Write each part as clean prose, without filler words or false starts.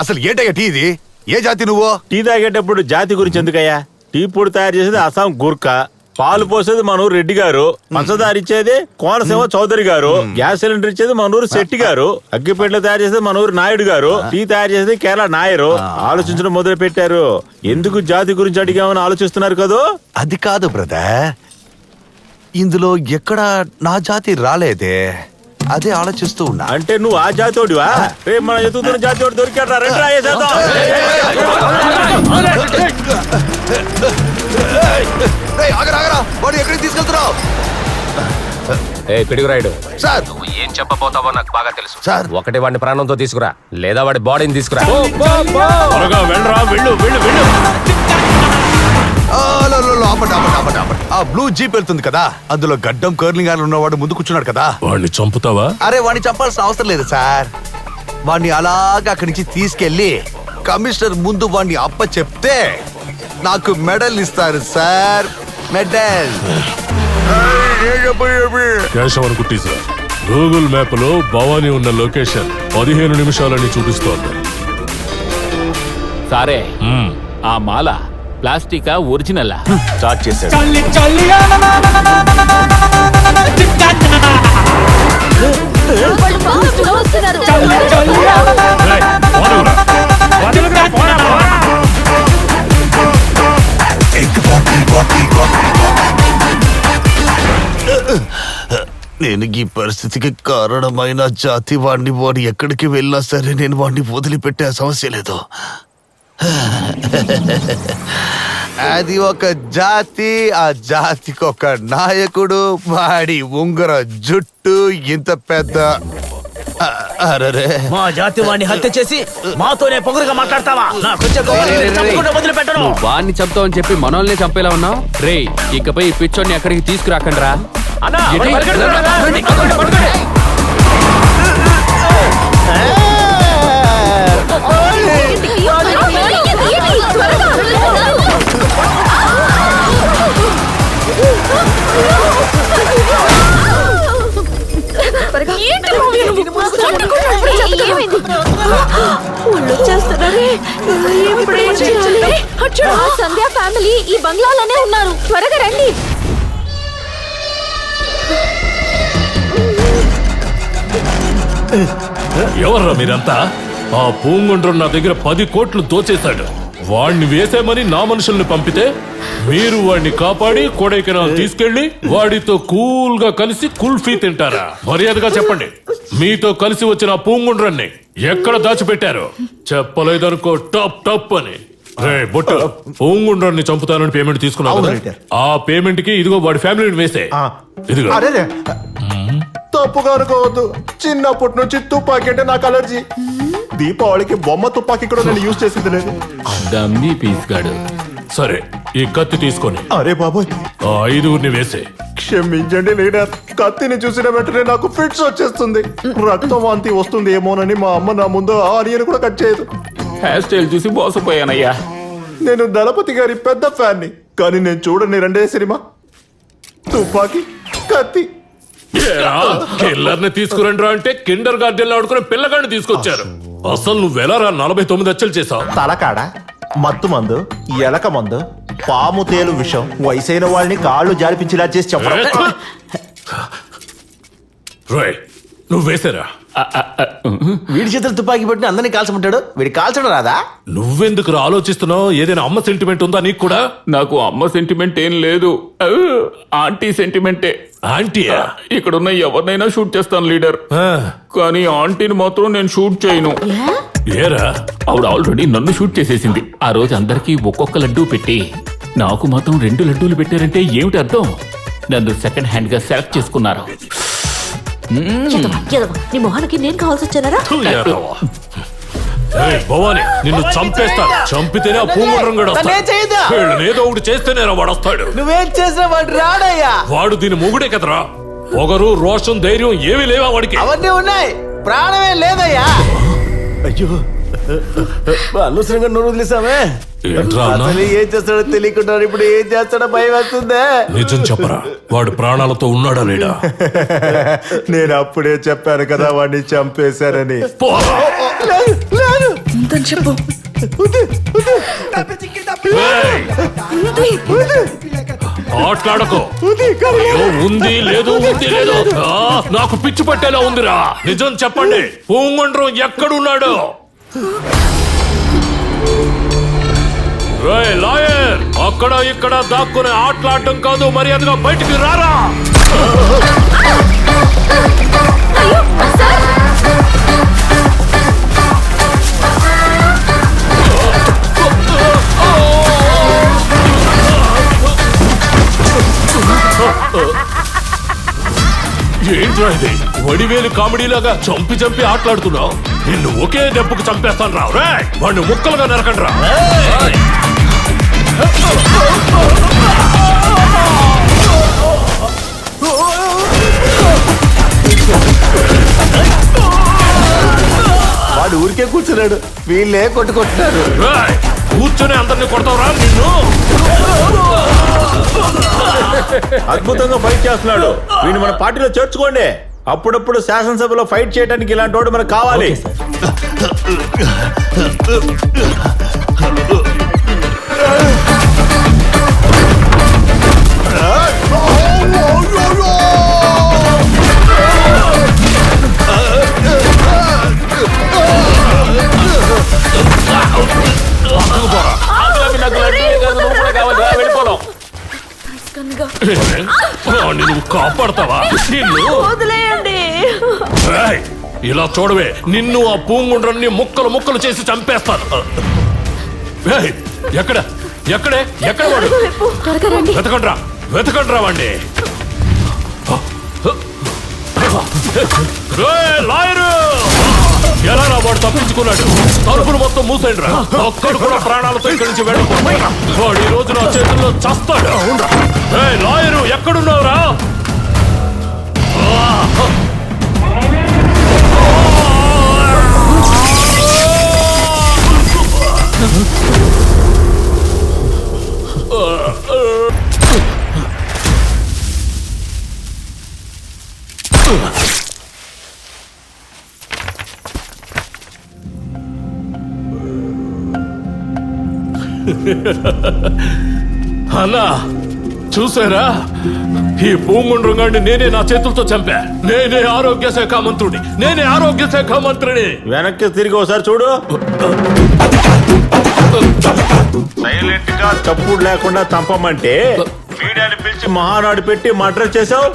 అసలు ఏంటయ్యా టీ ఇది? ఏ జాతి నువ్వు? టీ తాగేటప్పుడు జాతి గురించి ఎందుకయ్యా? టీ పొడి తయారు చేసేది అస్సాం గుర్కా, పాలు పోసేది మనూరు రెడ్డి గారు, పంచదార ఇచ్చేది కోనసీమ చౌదరి గారు, గ్యాస్ సిలిండర్ ఇచ్చేది మనూరు శెట్టి గారు, అగ్గిపెట్లు తయారు చేసేది మనూరు నాయుడు గారు, టీ తయారు చేసేది కేరళ నాయరు. ఆలోచించడం మొదలు పెట్టారు. ఎందుకు జాతి గురించి అడిగామని ఆలోచిస్తున్నారు కదా? అది కాదు బ్రదర్, ఇందులో ఎక్కడ నా జాతి రాలేదే, అదే ఆలోచిస్తూ ఉన్నా. అంటే నువ్వు ఆ జాతోడివా? రేపు మన ఎదుగుతున్న జాతోడు దొరికాడు. ఎక్కడికి తీసుకెళ్తున్నావు? పిడుగురాయుడు సార్, నువ్వు ఏం చెప్పబోతావో నాకు బాగా తెలుసు సార్. ఒకటి వాడిని ప్రాణంతో తీసుకురా, లేదా వాడి బాడీని తీసుకురా. ఆ బ్లూ జీప్ వెళ్తుంది కదా, అందులో గడ్డం కర్లింగ్ గారు ఉన్నవాడు ముందు కూర్చున్నాడు కదా. వాడిని చంపుతావా? అరే వాడిని చంపాల్సిన అవసరం లేదు సార్. వాడిని అలాగా అక్కడి నుంచి తీసుకెళ్లి కమిషనర్ ముందు వాడిని అప్ప చెప్తే నాకు మెడల్ ఇస్తారు సార్. మెడల్. కేశవన్ కుట్టి సార్, గూగుల్ మ్యాప్ లో భవానీ ఉన్న లొకేషన్ 15 నిమిషాలని చూపిస్తోంది. సారే, ఆ మాల ప్లాస్టికా ఒరిజినల్ స్టార్ట్ చేశాడు. నేను ఈ పరిస్థితికి కారణమైన జాతి వాడిని వాడు ఎక్కడికి వెళ్ళినా సరే నేను వాడిని వదిలిపెట్టే సమస్య లేదు. అది ఒక జాతి, ఆ జాతికి ఒక నాయకుడు, వాడి ఉంగర జుట్టు ఇంత పెద్ద. అరే మా జాతి వాడిని హత్య చేసి మాతోనే పొగరుగా మాట్లాడతావా? నువ్వు వాడిని చంపుతావని చెప్పి మనల్ని చంపేలా ఉన్నావు. రే, ఇకపై ఈ పిచ్చోడిని ఎక్కడికి తీసుకురాకండి రా. సంధ్య ఫ్యామిలీ ఈ బంగ్లాలోనే ఉన్నారు, త్వరగా రండి. ఎవర్రా మీరంతా? ఆ పూంగుండ్రు నా దగ్గర 10 కోట్లు దోచేశాడు. వాడిని వేసేమని నా మనుషుల్ని పంపితే మీరు వాడిని కాపాడి కొడైకెనాల్ తీసుకెళ్లి వాడితో కూల్ గా కలిసి కుల్ఫీ తింటారా? మర్యాదగా చెప్పండి, మీతో కలిసి వచ్చిన పూంగుండ్రన్ని ఎక్కడ దాచిపెట్టారు? చెప్పలేదనుకో టాప్ టాప్ అని. రే బొట్టు, పూంగుండ్రాన్ని చంపుతానని పేమెంట్ తీసుకున్నావు. ఆ పేమెంట్ కి ఇదిగో వాడి ఫ్యామిలీని వేసే. ఇదిగో. తప్పుగా అనుకోవద్దు, చిన్నప్పటి నుంచి తుపాకీ అంటే నాకు అలర్జీ. దీపావళికి బొమ్మ తుపాకీ కూడా నేను యూజ్ చేసింది లేదు. డమ్మీ పీస్ గాడు. సరే, ఈ కత్తి తీసుకొని అరే బాబోయ్, ఆ 5గురిని వేసే. క్షమించండి లీడర్, కత్తిని చూసిన వెంటనే నాకు ఫిట్స్ వచ్చేస్తుంది. రక్తం వాంతి వస్తుంది ఏమోనని మా అమ్మ నా ముందు ఆనియన్ కూడా కట్ చేయదు. హెయిర్ స్టైల్ చూసి మోసపోయానయ్యా. నేను దళపతి గారి పెద్ద ఫ్యాన్ని, కానీ నేను చూడని 2 సినిమా తుపాకీ కత్తి. కిల్లర్ని తీసుకురండ్రా అంటే కిండర్ గార్డెన్ లో ఆడుకునే పిల్లగాడిని తీసుకొచ్చారు. అసలు నువ్వెలారా 49 హత్యలు చేసావు? తలకాడ, మత్తు మందు, ఎలక మందు, పాము తేలు విషం, వయసైన వాళ్ళని కాళ్ళు జారిపించేలా చేసి చెప్పడం. రోయ్, నువ్వు వేసారా? వీడి చేతులు తుపాకీ పెట్టి అందరినీ కాల్చమంటాడు, వీడి కాల్చడం రాదా? నువ్వెందుకు ఆలోచిస్తున్నావు? ఏదైనా అమ్మ సెంటిమెంట్ ఉందా నీకు కూడా? నాకు అమ్మ సెంటిమెంట్ ఏం లేదు, ఆంటీ సెంటిమెంటే. ఆంటీయా? ఇక్కడున్న ఎవరినైనా షూట్ చేస్తాను లీడర్, కానీ ఆంటీని మాత్రం నేను షూట్ చేయను. ఏరా? ఆవిడ ఆల్రెడీ నన్ను షూట్ చేసేసింది. ఆ రోజు అందరికీ ఒక్కొక్క లడ్డూ పెట్టి నాకు మాత్రం 2 లడ్డూలు పెట్టారంటే ఏమిటి అర్థం? నన్ను సెకండ్ హ్యాండ్ గా సెలెక్ట్ చేసుకున్నారు. నీ మొహానికి నేను కావాల్సి వచ్చానరా? భవాని, నిన్ను చంపేస్తాను. చంపితేనే ఆ పూంగుండ్రం గడు వస్తాడు. ఏదో ఒకటి చేస్తేనే వాడు వస్తాడు. నువ్వేం చేసినా వాడు రాడయ్యా. వాడు దీని మొగుడే కదరా. పొగరు, రోషం, ధైర్యం ఏమీ లేవా వాడికి? అవన్నీ ఉన్నాయి, ప్రాణమే లేదయ్యా. అయ్యో అనవసరంగా నోరు వదిలేసామే. ఏంట్రా అన్నా? అసలు ఏం చేస్తాడో తెలియకుండా ఇప్పుడు ఏం చేస్తాడో భయం వస్తుందే. నిజం చెప్పరా, వాడు ప్రాణాలతో ఉన్నాడా లేడా? నేను అప్పుడే చెప్పాను కదా వాడిని చంపేశారని. ఉందని చెప్పు. ఏయ్! ఆట్లాడకో. అయ్యో, ఉంది లేదు ఉంది లేదు. నాకు పిచ్చి పట్టేలా ఉందిరా. నిజం చెప్పండి, పూంగుండ్రం ఎక్కడున్నాడు? రేయ్ లాయర్, అక్కడ ఇక్కడ దాక్కునే ఆటలాడటం కాదు, మర్యాదగా బయటికి రారా. ఏంట్రా ఇది? వడివేలు కామెడీలాగా చంపి చంపి ఆటలాడుతున్నావు. నిన్ను ఒకే దెబ్బకు చంపేస్తాను రా. రేయ్, వాడిని ముక్కలుగా నరకండి రా. వాడు ఊరికే కూర్చున్నాడు, వీళ్ళే కొట్టుకుంటున్నారు. రేయ్, కూర్చొని అందరినీ కొడతావురా నిన్ను. అద్భుతంగా ఫైట్ చేస్తున్నాడు. వీడిని మన పార్టీలో చేర్చుకోండి. అప్పుడప్పుడు శాసనసభలో ఫైట్ చేయడానికి ఇలాంటి వాడు మనకు కావాలి. నువ్వు కాపాడతావా? నిన్ను వదిలేయండి. రేయ్, ఇలా చూడవే, నిన్ను ఆ పూంగుండ్రాన్ని ముక్కలు ముక్కలు చేసి చంపేస్తాను. రేయ్, ఎక్కడ ఎక్కడే ఎక్కడ వాడు? త్వరగా రండి. వెతకండ్రా వాణ్ణి. రేయ్ లాయరు, ఎలా రా వాడు తప్పించుకున్నాడు? తలుపులు మొత్తం మూసేయండి రా. ఒక్కడు కూడా ప్రాణాలతో ఇక్కడి నుంచి వెళ్ళిపోతాడు. వాడు ఈ రోజు నా చేతుల్లో చస్తాడు. రేయ్ లాయరు, ఎక్కడున్నావురా? అన్నా చూసారా, ఈ పూంగుండ్రం గాడిని నేనే నా చేతులతో చంపా. నేనే ఆరోగ్య శాఖ మంత్రుడి. నేనే ఆరోగ్య శాఖ మంత్రిని. వెనక్కి తిరిగి ఒకసారి చూడు. సైలెంట్ గా తప్పుడు లేకుండా చంపమంటే మీడియాని పిలిచి మహానాడు పెట్టి మర్డర్ చేసావు.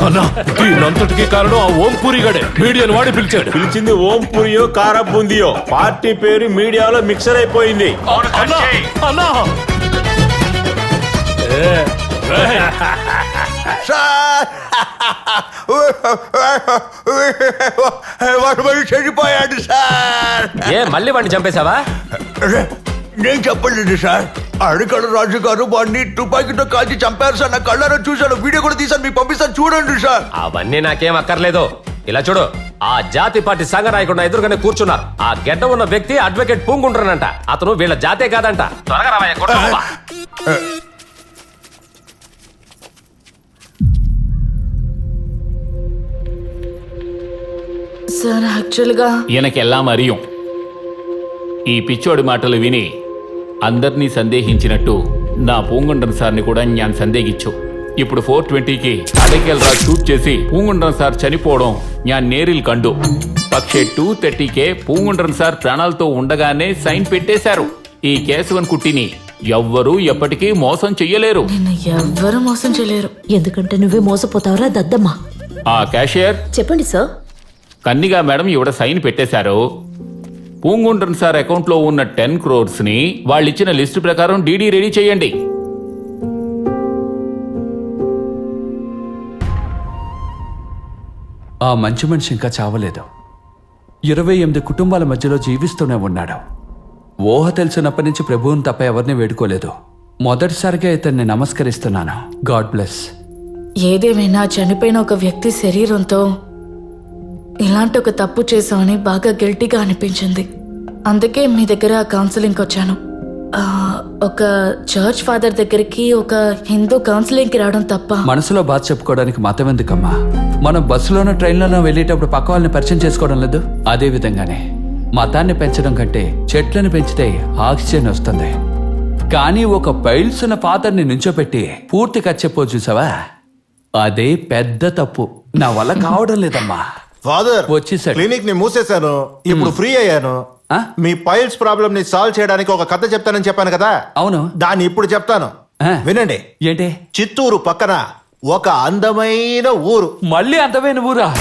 అన్నా, దీనంతటికి కారణం ఆ ఓంపూరి గడే. మీడియాను వాడి పిలిచాడు. పిలిచింది ఓం పురియో కారబుందియో. పార్టీ పేరు మీడియాలో మిక్సర్ అయిపోయింది. అన్నా, అన్నా. సార్ వాడు మరి చనిపోయాడు సార్. ఏ మళ్ళీ వాడిని చంపేశావా? నేను చెప్పలేదు సార్. అడికడ రాజు గారు వాడిని తుపాకీతో కాల్చి చంపారు సార్. నా కళ్ళారా చూశాను, వీడియో కూడా తీసాను, మీకు పంపిస్తాను చూడండి సార్. అవన్నీ నాకేం అక్కర్లేదు. ఇలా చూడు, ఆ జాతి పార్టీ సంఘ నాయకుడు ఎదురుగానే కూర్చున్నారు. ఆ గెడ్డ ఉన్న వ్యక్తి అడ్వకేట్ పూంగుండ్రనంట. అతను వీళ్ళ జాతే కాదంట. త్వరగా రావయ్య, కొట్టవా. సార్ యాక్చువల్గా ఎనకెల్లాం అరియం. ఈ పిచ్చోడి మాటలు విని అందర్నీ సందేహించినట్టు నా പൂങ്കുണ്ടൻ സാറിന് కూడా ഞാൻ సందేహించు. ఇప్పుడు 420కి అడకేల్ రాజ్ షూట్ చేసి పూంగుండ్రన్ సార్ చనిపోవడం ഞാൻ నేరిల్ కండు. പക്ഷേ 230కే పూంగుండ్రన్ సార్ ప్రాణాలతో ఉండగానే సైన్ పెట్టేశారు. ఈ కేశవన్ కుట్టిని ఎవ్వరూ ఎప్పటికీ మోసం చెయ్యలేరు. నిన్ను ఎవ్వరూ మోసం చేయలేరు. ఎందుకంటే నువ్వే మోసపోతావురా దద్దమ్మా. ఆ క్యాషియర్ చెప్పండి సార్. కన్నిగా మేడం ఇవిడ సైన్ పెట్టేశారు. పూంగుండ్రన్ సార్ అకౌంట్ లో ఉన్న 10 crores ని వాళ్ళిచ్చిన లిస్టు ప్రకారం డీడీ రెడీ చేయండి. ఆ మంచి మనిషి ఇంకా చావలేదు. 28 కుటుంబాల మధ్యలో జీవిస్తూనే ఉన్నాడు. ఊహ తెలిసినప్పటి నుంచి ప్రభువుని తప్ప ఎవరిని వేడుకోలేదు. మొదటిసారిగా ఇతన్ని నమస్కరిస్తున్నాను. God bless. ఏదేమైనా చనిపోయిన ఒక వ్యక్తి శరీరంతో ఇలాంటి ఒక తప్పు చేసామని బాగా గిల్టీగా అనిపించింది. అందుకే మీ దగ్గర కౌన్సిలింగ్కి వచ్చాను. ఒక చర్చ్ ఫాదర్ దగ్గరికి ఒక హిందూ కౌన్సిలింగ్కి రావడం తప్ప. మనసులో బాధ చెప్పుకోవడానికి మతం ఎందుకమ్మా? మనం బస్సులోనో ట్రైన్లోనో వెళ్ళేటప్పుడు పక్క వాళ్ళని పరిచయం చేసుకోవడం లేదు? అదే విధంగానే మతాన్ని పెంచడం కంటే చెట్లను పెంచితే ఆక్సిజన్ వస్తుంది. కానీ ఒక పైల్స్ ఉన్న ఫాదర్ని నుంచోపెట్టి పూర్తిగా చెప్పో చూసావా, అదే పెద్ద తప్పు. నా వల్ల కావడం లేదమ్మా. ఫాదర్ వచ్చేసాడు. క్లినిక్ ని మూసేశాను, ఇప్పుడు ఫ్రీ అయ్యాను. ఆ? మీ పైల్స్ ప్రాబ్లం ని సాల్వ్ చేయడానికి ఒక కథ చెప్తానని చెప్పాను కదా, అవును. దాన్ని ఇప్పుడు చెప్తాను. ఆ. వినండి. ఏంటి? చిత్తూరు పక్కన ఒక అందమైన ఊరు. మళ్ళీ అందమైన ఊరా?